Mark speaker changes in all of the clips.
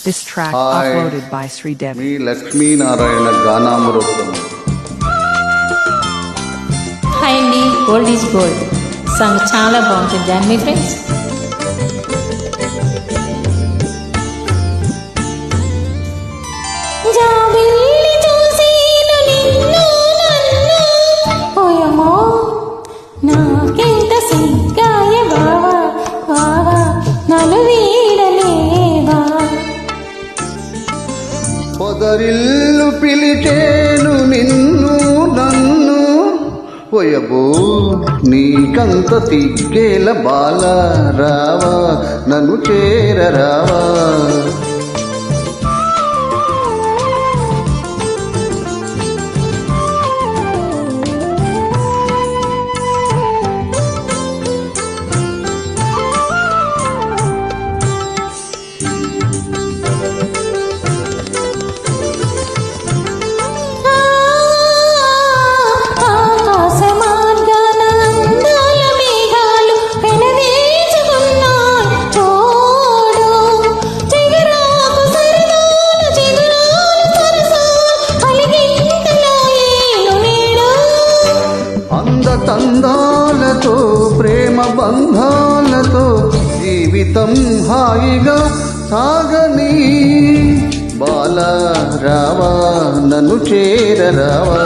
Speaker 1: This track uploaded by Sri Devi.
Speaker 2: మీ లక్ష్మీనారాయణ గానామృతం.
Speaker 3: Hi అండి, ఓల్డ్ ఈజ్ గోల్డ్ సాంగ్ చాలా బాగుంటుంది అండి మీ ఫ్రెండ్స్. నాకెంత సిగ్గాయ బావా బావా నన్ను వీడలేవా.
Speaker 2: పొదరిల్లు పిలిచేను నిన్ను నన్ను పోయబో నీకంత సిగ్గేల బాల రావా నన్ను చేరరావా. తందాలతో ప్రేమ బంధాలతో జీవితం హాయిగా సాగని బాల రావా నన్ను చేరరావా.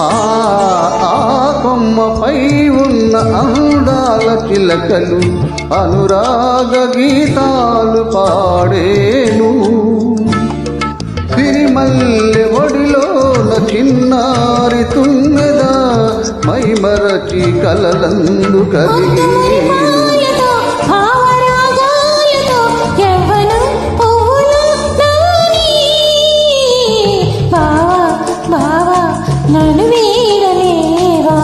Speaker 2: ఆ కొమ్మపై ఉన్న అందాల చిలకలు అనురాగ గీతాలు పాడేను. సిరిమల్లె ఒడిలోన చిన్నారి తుమ్మెద మైమరచి కలలందు కదిగేను.
Speaker 3: నన్ను వీడలేవా.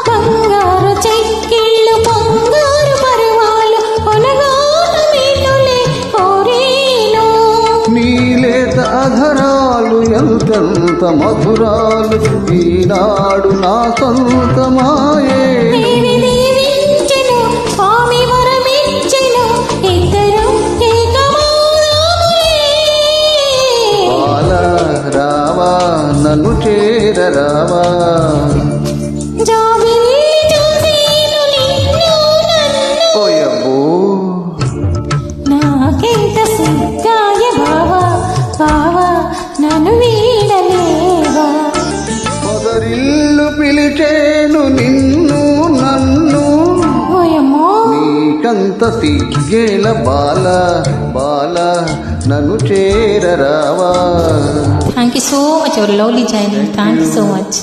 Speaker 3: బంగారు చెక్కిళ్ళు బంగారు పరువాలు కొనగాన మీటులే కోరేను.
Speaker 2: నీలేత అధరాలు ఎంతంత మధురాలు ఈనాడు నా సొంతమాయే. బాల రావా నన్ను చేరరావా. పోయబ్బో
Speaker 3: నాకెంత సిగ్గాయ బావా బావా నన్ను వీడలేవా.
Speaker 2: పొదరిల్లు పిలిచేను నిన్ను నన్ను నీకంత సిగ్గేల బాల బాల నన్ను చేరరావా.
Speaker 3: థ్యాంక్ యూ సో మచ్, ఎవరు lovely joining. Thank you so much.